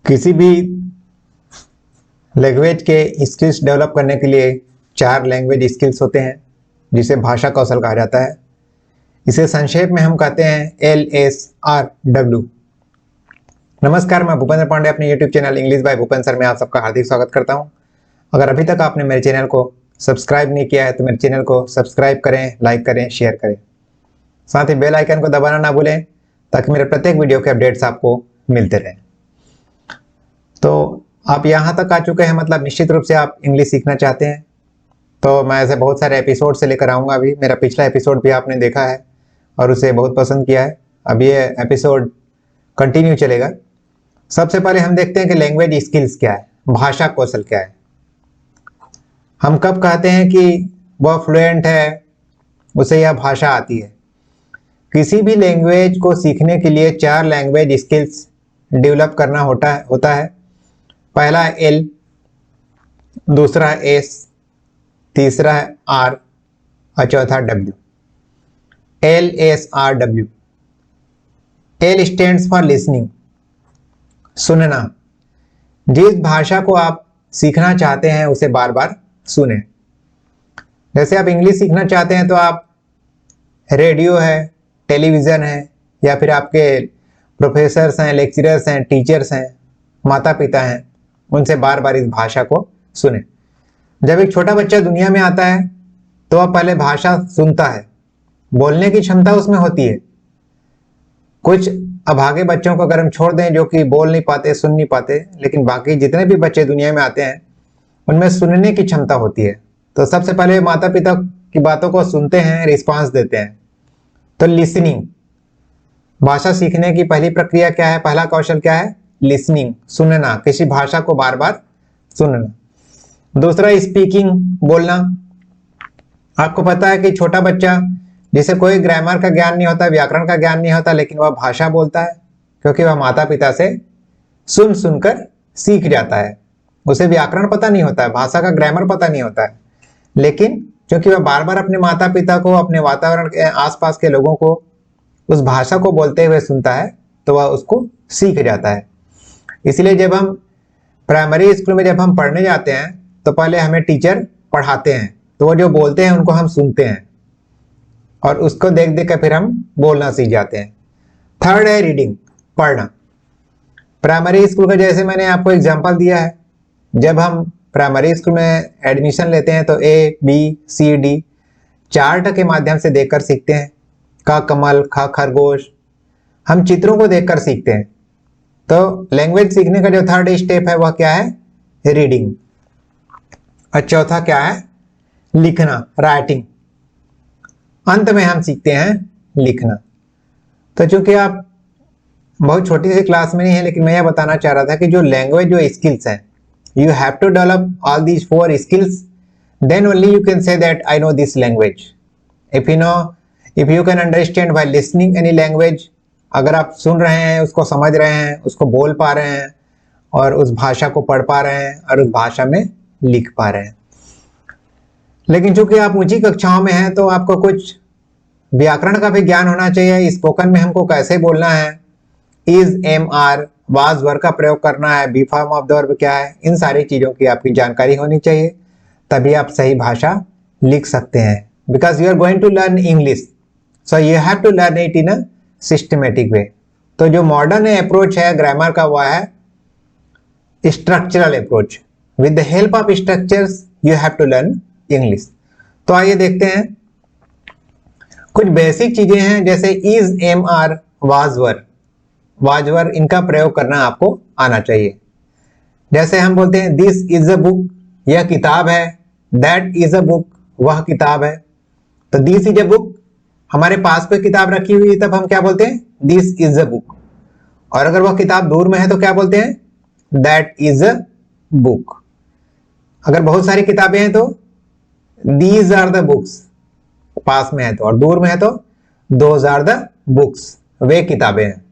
किसी भी लैंग्वेज के स्किल्स डेवलप करने के लिए 4 लैंग्वेज स्किल्स होते हैं जिसे भाषा कौशल कहा जाता है। इसे संक्षेप में हम कहते हैं LSRW। नमस्कार, मैं भूपेंद्र पांडे अपने YouTube channel English by Bhupendra sir में आप सबका हार्दिक स्वागत करता हूं। अगर अभी तक आपने मेरे चैनल को सब्सक्राइब नहीं किया है तो मेरे चैनल को सब्सक्राइब करें, लाइक करें, शेयर करें। साथ ही बेल आइकन को दबाना ना भूलें ताकि मेरे प्रत्येक वीडियो के अपडेट्स आपको मिलते रहें। तो आप यहाँ तक आ चुके हैं, मतलब निश्चित रूप से आप इंग्लिश सीखना चाहते हैं। तो मैं ऐसे बहुत सारे एपिसोड से लेकर आऊँगा। अभी मेरा पिछला एपिसोड भी आपने देखा है और उसे बहुत पसंद किया है। अब ये एपिसोड कंटिन्यू चलेगा। सबसे पहले हम देखते हैं कि लैंग्वेज स्किल्स क्या है, भाषा कौशल क्या है। हम कब कहते हैं कि वह फ्लुएंट है, उसे यह भाषा आती है। किसी भी लैंग्वेज को सीखने के लिए 4 लैंग्वेज स्किल्स डेवलप करना होता है। पहला है L, दूसरा है S, तीसरा है R और चौथा W। LSRW। L stands for listening, सुनना। जिस भाषा को आप सीखना चाहते हैं उसे बार बार सुनें। जैसे आप इंग्लिश सीखना चाहते हैं तो आप रेडियो है, टेलीविज़न है, या फिर आपके प्रोफेसर्स हैं, लेक्चरर्स हैं, टीचर्स हैं, माता पिता हैं, उनसे बार बार इस भाषा को सुने। जब एक छोटा बच्चा दुनिया में आता है तो वह पहले भाषा सुनता है, बोलने की क्षमता उसमें होती है। कुछ अभागे बच्चों को अगर हम छोड़ दें जो कि बोल नहीं पाते, सुन नहीं पाते, लेकिन बाकी जितने भी बच्चे दुनिया में आते हैं उनमें सुनने की क्षमता होती है। तो सबसे पहले माता पिता की बातों को सुनते हैं, रिस्पांस देते हैं। तो लिसनिंग, भाषा सीखने की पहली प्रक्रिया क्या है, पहला कौशल क्या है? लिसनिंग, सुनना, किसी भाषा को बार बार सुनना। दूसरा स्पीकिंग, बोलना। आपको पता है कि छोटा बच्चा जिसे कोई ग्रामर का ज्ञान नहीं होता, व्याकरण का ज्ञान नहीं होता, लेकिन वह भाषा बोलता है क्योंकि वह माता पिता से सुन सुनकर सीख जाता है। उसे व्याकरण पता नहीं होता है, भाषा का ग्रामर पता नहीं होता है, लेकिन क्योंकि वह बार बार अपने माता पिता को, अपने वातावरण के आसपास के लोगों को उस भाषा को बोलते हुए सुनता है तो वह उसको सीख जाता है। इसलिए जब हम प्राइमरी स्कूल में जब हम पढ़ने जाते हैं तो पहले हमें टीचर पढ़ाते हैं, तो वो जो बोलते हैं उनको हम सुनते हैं और उसको देख देख कर फिर हम बोलना सीख जाते हैं। थर्ड है रीडिंग, पढ़ना। प्राइमरी स्कूल का जैसे मैंने आपको एग्जांपल दिया है, जब हम प्राइमरी स्कूल में एडमिशन लेते हैं तो ABCD चार्ट के माध्यम से देखकर सीखते हैं। क कमल, ख खरगोश, हम चित्रों को देखकर सीखते हैं। तो लैंग्वेज सीखने का जो थर्ड स्टेप है वह क्या है? रीडिंग। और चौथा क्या है? लिखना, राइटिंग। अंत में हम सीखते हैं लिखना। तो चूंकि आप बहुत छोटी सी क्लास में नहीं है, लेकिन मैं यह बताना चाह रहा था कि जो लैंग्वेज जो स्किल्स हैं, you have to develop all these 4 skills, then only you can say that I know this language. If you can understand by listening any language, अगर आप सुन रहे हैं, उसको समझ रहे हैं, उसको बोल पा रहे हैं और उस भाषा को पढ़ पा रहे हैं और उस भाषा में लिख पा रहे हैं। लेकिन चूंकि आप ऊंची कक्षाओं में हैं तो आपको कुछ व्याकरण का भी ज्ञान होना चाहिए। स्पोकन में हमको कैसे बोलना है, is, am, are, was verb का प्रयोग करना है, be form of the verb क्या है, इन सारी चीज़ों की आपकी जानकारी होनी चाहिए, तभी आप सही भाषा लिख सकते हैं। Because you are going to learn English, so you have to learn it in a systematic way. तो जो मॉडर्न अप्रोच है ग्रामर का वह है structural approach. With the help of structures you have to learn English. तो आइए देखते हैं कुछ बेसिक चीजें हैं, जैसे is, am, are, was verb, इनका प्रयोग करना आपको आना चाहिए। जैसे हम बोलते हैं दिस इज अ बुक, यह किताब है। दैट इज अ बुक, वह किताब है। तो दिस इज अ बुक, हमारे पास कोई किताब रखी हुई है तब हम क्या बोलते हैं? This is a book. और अगर वह किताब दूर में है तो क्या बोलते हैं? That is a book. अगर बहुत सारी किताबें हैं तो दीज आर द बुक्स, पास में है तो, और दूर में है तो दोज आर द बुक्स, वे किताबें हैं।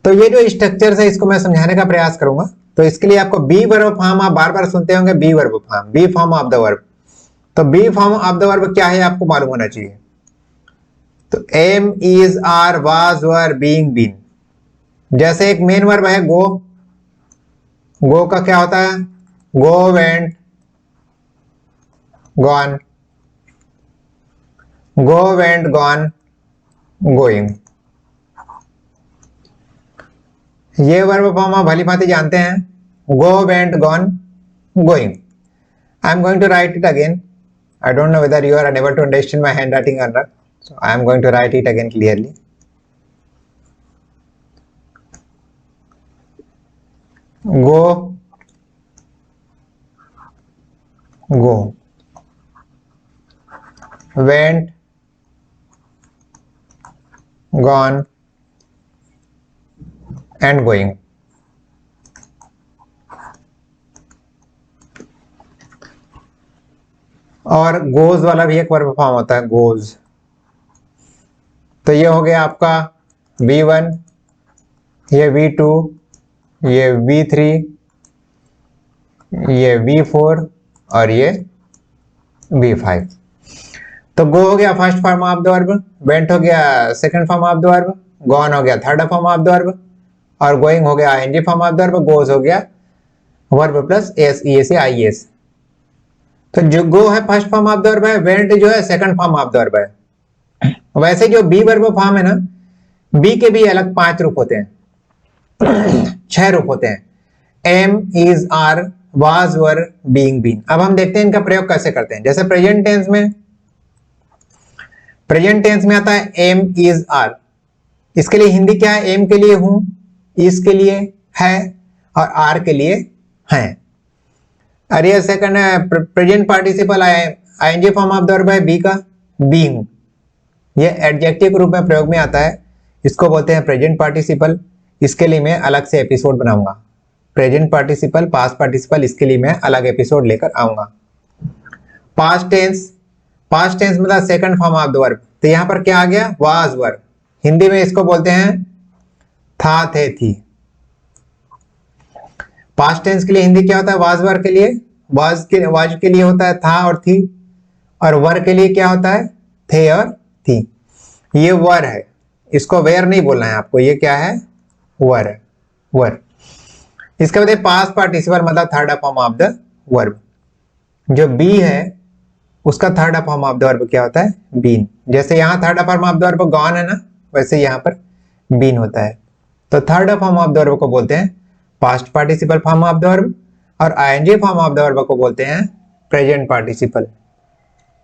तो ये जो स्ट्रक्चर है इसको मैं समझाने का प्रयास करूंगा। तो इसके लिए आपको बी वर्ब फॉर्म, आप बार बार सुनते होंगे be verb form, be form of the verb. तो be form of the verb क्या है आपको मालूम होना चाहिए। तो am, is, are, was, were, being, been. जैसे एक मेन वर्ब है गो, गो का क्या होता है? Go, went, gone, go, went, gone, going. ये वर्ब फॉर्म आप भली भांति जानते हैं, go, went, gone, going. I am going to write it again. I don't know whether you are unable to understand my handwriting or not. So I am going to write it again clearly. Go, go, went, gone, and going. और goes वाला भी एक verb form होता है, goes. तो ये हो गया आपका V1, ये V2, ये V3, ये V4 और ये V5। तो गो हो गया first form of the verb, went हो गया second form of the verb, gone हो गया third form of the verb, और गोइंग हो गया ING form of the verb, goes हो गया verb plus S, E S, I S. तो जो गो है first form of the verb है, वेंट जो है second form of the verb है। वैसे जो बी वर्ब फॉर्म है ना, बी के भी अलग 5 रूप होते हैं, 6 रूप होते हैं, am, is, are, was, were, being, been. अब हम देखते हैं इनका प्रयोग कैसे करते हैं। जैसे प्रेजेंट टेंस में आता है एम, इज, आर। इसके लिए हिंदी क्या है? एम के लिए हूं, इज के लिए है, और आर के लिए हैं। और ये second present participle ING form of the verb है बी का, बीइंग। ये एडजेक्टिव रूप में प्रयोग में आता है, इसको बोलते हैं प्रेजेंट पार्टिसिपल। इसके लिए मैं अलग से एपिसोड बनाऊंगा। प्रेजेंट पार्टिसिपल, पास्ट पार्टिसिपल, इसके लिए मैं अलग एपिसोड लेकर आऊंगा। पास्ट टेंस मतलब second form of the verb. तो यहां पर क्या आ गया? Was verb. हिंदी में इसको बोलते हैं था, थे, थी। पास्ट टेंस के लिए हिंदी क्या होता है? वाज वर्ब के लिए वाज के लिए होता है था और थी, और वर के लिए क्या होता है? थे और थी। ये वर है, इसको वेयर नहीं बोलना है आपको, ये क्या है? वर है, वर। इसके बाद पास्ट पार्टिसिपल मतलब third form of the verb. जो बी है उसका third form of the verb क्या होता है? बीन। जैसे यहाँ third form of the verb gone है ना, वैसे यहाँ पर बीन होता है। तो third form of the verb को बोलते हैं past participle form of the verb, और ING form of the verb को बोलते हैं प्रेजेंट पार्टिसिपल।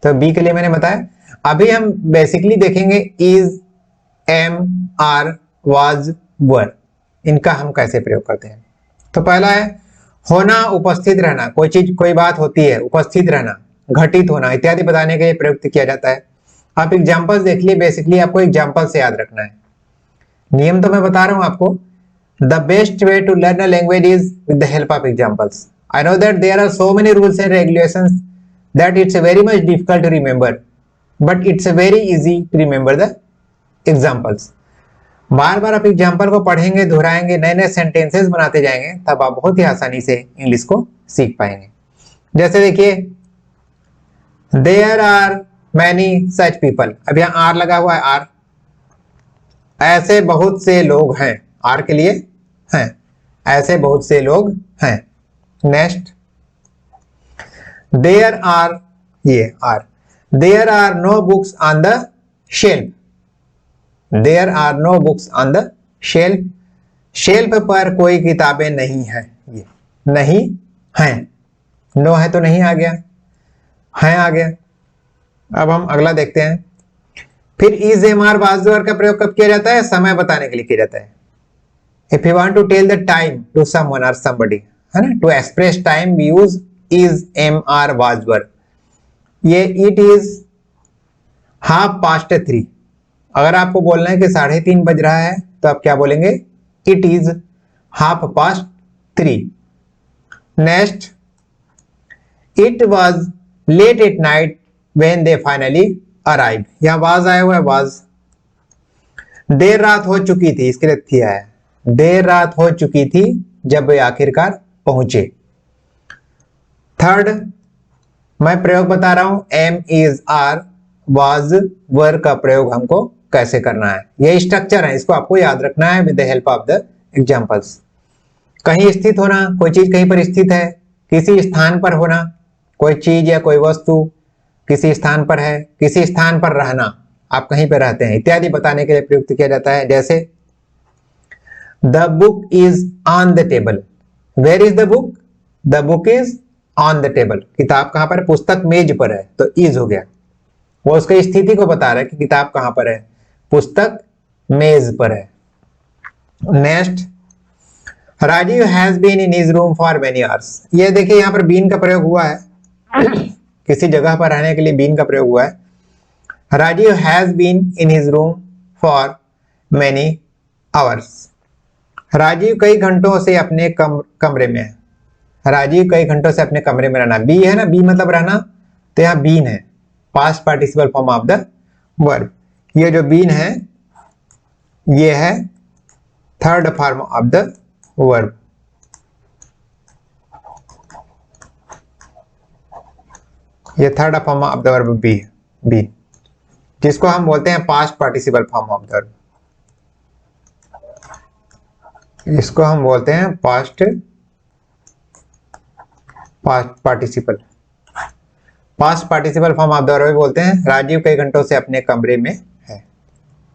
तो बी के लिए मैंने बताया। अभी हम बेसिकली देखेंगे is, am, are, was, were, इनका हम कैसे प्रयोग करते हैं। तो पहला है होना, उपस्थित रहना। कोई चीज, कोई बात होती है, उपस्थित रहना, घटित होना इत्यादि बताने के लिए प्रयुक्त किया जाता है। आप एग्जाम्पल्स देख लिए, बेसिकली आपको एग्जाम्पल से याद रखना है। नियम तो मैं बता रहा हूं आपको। The best way to learn a language is with the help of examples. I know that there are so many rules and regulations that it's very much difficult to remember, but it's very easy to remember the examples. बार बार आप example को पढ़ेंगे, दोहराएंगे, नए नए sentences बनाते जाएंगे, तब आप बहुत ही आसानी से इंग्लिश को सीख पाएंगे। जैसे देखिए, there are many such people. अब यहाँ आर लगा हुआ है, आर, ऐसे बहुत से लोग हैं, आर के लिए हैं, ऐसे बहुत से लोग हैं। नेक्स्ट, देयर आर, ये are, there are no books on the shelf. There are no books on the shelf, shelf पर कोई किताबें नहीं है। ये नहीं हैं, नो है तो नहीं आ गया, हैं आ गया। अब हम अगला देखते हैं। फिर is, am, are, was, were का प्रयोग कब किया जाता है? समय बताने के लिए किया जाता है। If you want to tell the time to someone or somebody, है ना, to express time we use is, am, are, was, were. ये it is 3:30। अगर आपको बोलना है कि 3:30 बज रहा है, तो आप क्या बोलेंगे? It is 3:30। Next, it was late at night when they finally arrived। यहाँ was आया हुआ है, was। देर रात हो चुकी थी, इसके लिए थी आया, देर रात हो चुकी थी जब वे आखिरकार पहुंचे। थर्ड, मैं प्रयोग बता रहा हूं, M, is, are, was, were का प्रयोग हमको कैसे करना है। ये स्ट्रक्चर है, इसको आपको याद रखना है with the help of the examples. कहीं स्थित होना, कोई चीज कहीं पर स्थित है। किसी स्थान पर होना, कोई चीज या कोई वस्तु किसी स्थान पर है। किसी स्थान पर रहना, आप कहीं पर रहते हैं, इत्यादि बताने के लिए प्रयुक्त किया जाता है। जैसे the book is on the table. Where is the book? The book is on the table. किताब कहां पर है? पुस्तक मेज पर है, तो इज हो गया। वो उसकी स्थिति को बता रहा है कि किताब कहां पर है, पुस्तक मेज पर है। Next, Rajiv has been in his room for many hours. ये देखिए यहां पर बीन का प्रयोग हुआ है, किसी जगह पर रहने के लिए बीन का प्रयोग हुआ है। Rajiv has been in his room for many hours. Rajiv कई घंटों से अपने कमरे में है। राजीव कई घंटों से अपने कमरे में रहना, बी है ना, बी मतलब रहना, तो यहां बीन है, past participle form of the verb. ये जो बीन है ये है third form of the verb. ये third form of the verb be है, बीन, जिसको हम बोलते हैं past participle form of the verb. इसको हम बोलते हैं past participle form of the verb बोलते हैं। राजीव कई घंटों से अपने कमरे में है।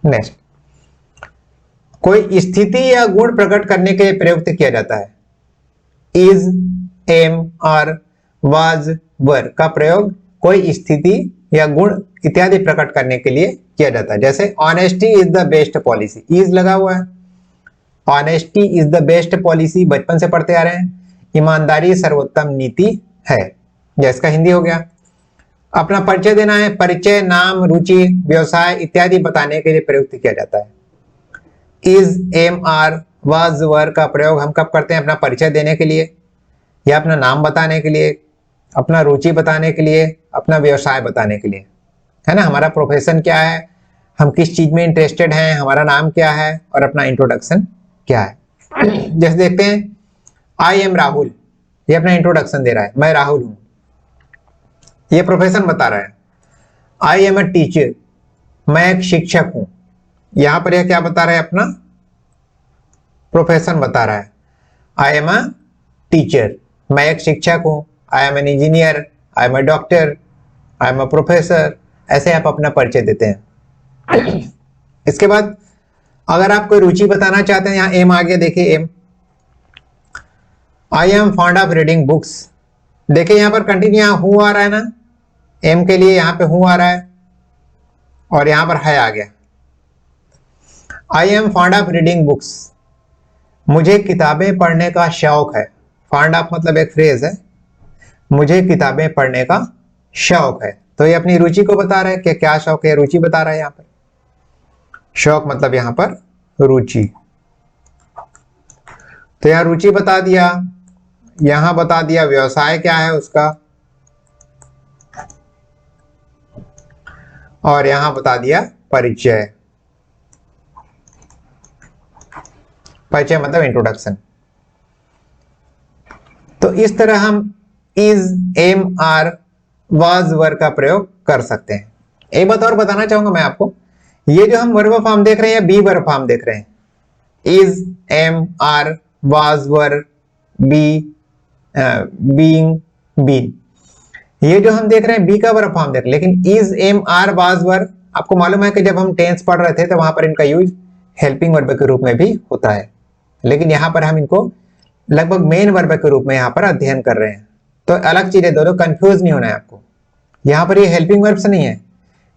नेक्स्ट, कोई स्थिति या गुण प्रकट करने के लिए प्रयुक्त किया जाता है। इज, एम, और वाज, वर का प्रयोग कोई स्थिति या गुण इत्यादि प्रकट करने के लिए किया जाता है। जैसे honesty is the best policy, is लगा हुआ है। Honesty is the best policy बचपन से पढ़ते आ रहे हैं। ईमानदारी सर्वोत्तम नीति है, जिसका हिंदी हो गया। अपना परिचय देना है, परिचय, नाम, रुचि, व्यवसाय इत्यादि बताने के लिए प्रयुक्त किया जाता है। Is, am, are, was, were का प्रयोग हम कब करते हैं? अपना परिचय देने के लिए, या अपना नाम बताने के लिए, अपना रुचि बताने के लिए, अपना व्यवसाय बताने के लिए, है ना। हमारा प्रोफेशन क्या है, हम किस चीज में इंटरेस्टेड हैं, हमारा नाम क्या है, और अपना इंट्रोडक्शन क्या है। जैसे देखते हैं, आई एम राहुल, ये अपना इंट्रोडक्शन दे रहा है, मैं राहुल हूं, ये प्रोफेशन बता रहा है। आई एम अ टीचर, मैं एक शिक्षक हूं, यहां पर यह क्या बता रहा है? अपना प्रोफेशन बता रहा है। आई एम अ टीचर, मैं एक शिक्षक हूं। I am an engineer, I am a doctor, I am a professor, ऐसे आप अपना परिचय देते हैं। इसके बाद अगर आप कोई रुचि बताना चाहते हैं, यहां एम आ गया, देखिए am, I am fond of reading books. देखिए यहां पर कंटिन्यू, यहां हूं आ रहा है ना, एम के लिए यहां पे हूं आ रहा है, और यहां पर है आ गया। आई am fond of reading books, मुझे किताबें पढ़ने का शौक है। फॉन्ड ऑफ मतलब एक फ्रेज है, मुझे किताबें पढ़ने का शौक है, तो ये अपनी रुचि को बता रहा है कि क्या शौक है, रुचि बता रहा है। यहां पर शौक मतलब यहां पर रुचि, तो यहां रुचि बता दिया, यहां बता दिया व्यवसाय क्या है उसका, और यहां बता दिया परिचय। परिचय मतलब इंट्रोडक्शन। तो इस तरह हम is, am, are, was, were का प्रयोग कर सकते हैं। एक बात और बताना चाहूंगा मैं आपको, ये जो हम वर्ब फॉर्म देख रहे हैं, बी वर्ब फॉर्म देख रहे हैं, is, am, are, was, were, be, being, been, ये जो हम देख रहे हैं बी का वर्ब फॉर्म देख रहे हैं। लेकिन इज, एम, आर, वाज, वर, आपको मालूम है कि जब हम टेंस पढ़ रहे थे तो वहां पर इनका यूज हेल्पिंग वर्ब के रूप में भी होता है, लेकिन यहां पर हम इनको लगभग मेन वर्ब के रूप में यहां पर अध्ययन कर रहे हैं। तो अलग चीजें, दोनों कंफ्यूज नहीं होना है आपको। यहां पर ये हेल्पिंग वर्ब्स नहीं है,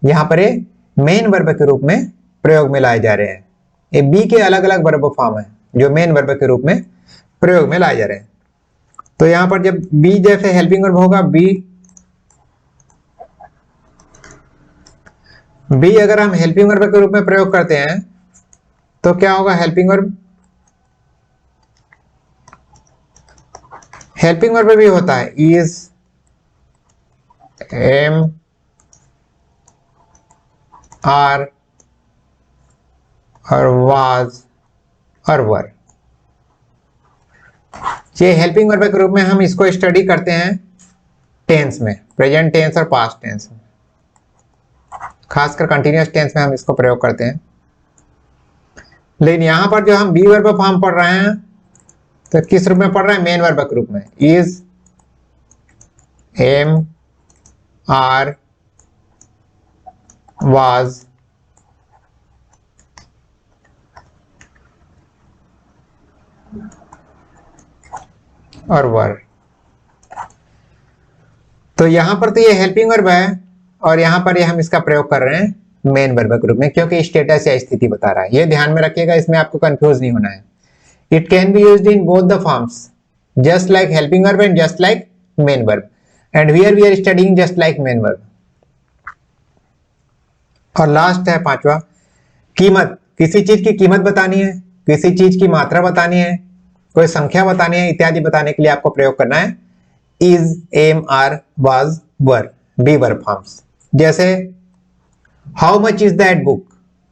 यहां पर ये मेन वर्ब के रूप में प्रयोग में लाए जा रहे हैं। ये बी के अलग अलग वर्ब फॉर्म है जो मेन वर्ब के रूप में प्रयोग में लाए जा रहे हैं। तो यहां पर जब बी जैसे हेल्पिंग वर्ब होगा, बी अगर हम हेल्पिंग वर्ब के रूप में प्रयोग करते हैं तो क्या होगा? हेल्पिंग वर्ब, हेल्पिंग वर्ब भी होता है इज, एम, आर, और वाज, और वर। ये हेल्पिंग वर्ब के रूप में हम इसको स्टडी करते हैं टेंस में, प्रेजेंट टेंस और पास्ट टेंस में, खासकर कंटिन्यूअस टेंस में हम इसको प्रयोग करते हैं। लेकिन यहां पर जो हम बी वर्ब फॉर्म पढ़ रहे हैं तो किस रूप में पढ़ रहा है? मेन वर्ब के रूप में। इज, एम, आर, वाज, और वर। तो यहां पर तो ये हेल्पिंग वर्ब है और यहां पर ये हम इसका प्रयोग कर रहे हैं मेन वर्ब के रूप में, क्योंकि स्टेटस या स्थिति बता रहा है। ये ध्यान में रखिएगा, इसमें आपको कंफ्यूज नहीं होना है। It can be used in both the forms, just like helping verb and just like main verb, and here we are studying just like main verb. और लास्ट है पांचवा, कीमत। किसी चीज की कीमत बतानी है, किसी चीज की मात्रा बतानी है, कोई संख्या बतानी है इत्यादि बताने के लिए आपको प्रयोग करना है is, am, are, was, were, be verb forms. जैसे how much is that book,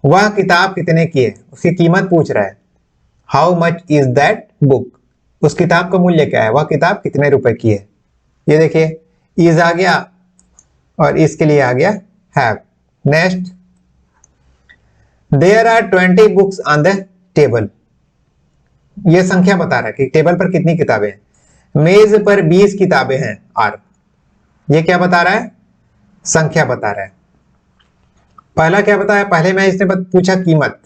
वह किताब कितने की है, उसकी कीमत पूछ रहा है। How much is that book, उस किताब का मूल्य क्या है, वह किताब कितने रुपए की है। ये देखिए इज आ गया और इसके लिए आ गया have. Next, there are 20 books on the table, ये संख्या बता रहा है कि टेबल पर कितनी किताबें हैं। मेज पर 20 किताबें हैं, आर, ये क्या बता रहा है? संख्या बता रहा है। पहला क्या बताया? पहले में इसने पूछा कीमत,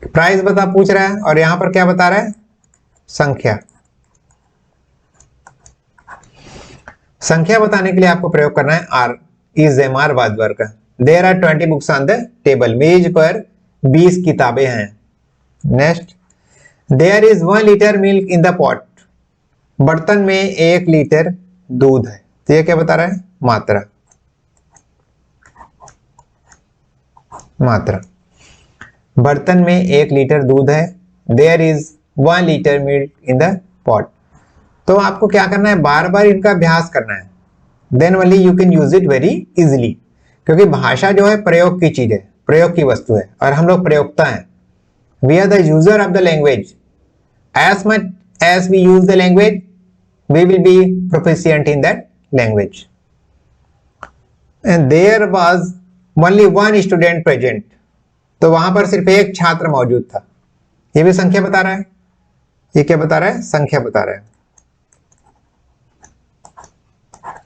प्राइस पूछ रहा है, और यहां पर क्या बता रहा है? संख्या। संख्या बताने के लिए आपको प्रयोग करना है are, is, am, are, was, were का। There are 20 books on the table, मेज पर 20 किताबें हैं। Next, there is 1 litre milk in the pot, बर्तन में 1 लीटर दूध है। तो ये क्या बता रहा है? मात्रा। मात्रा, बर्तन में 1 लीटर दूध है। There is 1 litre milk in the pot. तो आपको क्या करना है? बार बार इनका अभ्यास करना है, then only you can use it very easily. क्योंकि भाषा जो है प्रयोग की चीज है, प्रयोग की वस्तु है, और हम लोग प्रयोक्ता हैं। We are the user of the language. As much as we use the language, we will be proficient in that language. And there was only 1 student present, तो वहां पर सिर्फ एक छात्र मौजूद था। ये भी संख्या बता रहा है। ये क्या बता रहा है? संख्या बता रहा है।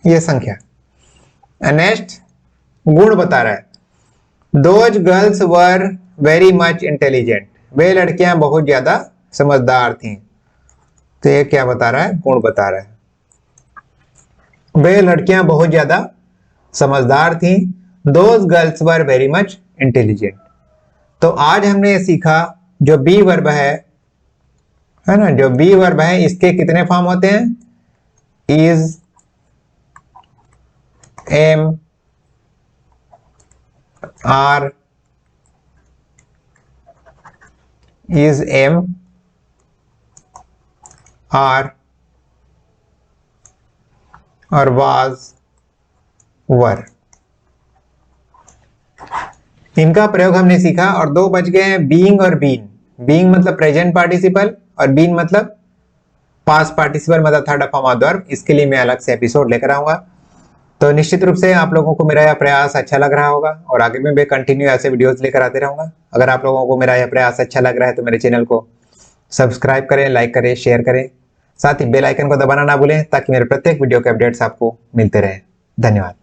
ये संख्या। नेक्स्ट, गुण बता रहा है। Those girls were very much intelligent, वे लड़कियां बहुत ज्यादा समझदार थीं। तो ये क्या बता रहा है? गुण बता रहा है। वे लड़कियां बहुत ज्यादा समझदार थीं। Those girls were very much intelligent. तो आज हमने सीखा जो बी वर्ब है ना, जो बी वर्ब है इसके कितने फॉर्म होते हैं? Is, am, are, is, am, are, और वाज, वर। इनका प्रयोग हमने सीखा। और 2 बच गए हैं, बीइंग और बीन। बीइंग मतलब प्रेजेंट पार्टिसिपल, और बीन मतलब पास्ट पार्टिसिपल, मतलब third form of the verb. इसके लिए मैं अलग से एपिसोड लेकर आऊंगा। तो निश्चित रूप से आप लोगों को मेरा यह प्रयास अच्छा लग रहा होगा, और आगे में मैं कंटिन्यू ऐसे वीडियोस लेकर आते रहूंगा। अगर आप लोगों को मेरा यह प्रयास अच्छा लग रहा है तो मेरे चैनल को सब्सक्राइब करें, लाइक करें, शेयर करें, साथ ही बेल आइकन को दबाना ना भूलें, ताकि मेरे प्रत्येक वीडियो के अपडेट्स आपको मिलते रहे। धन्यवाद।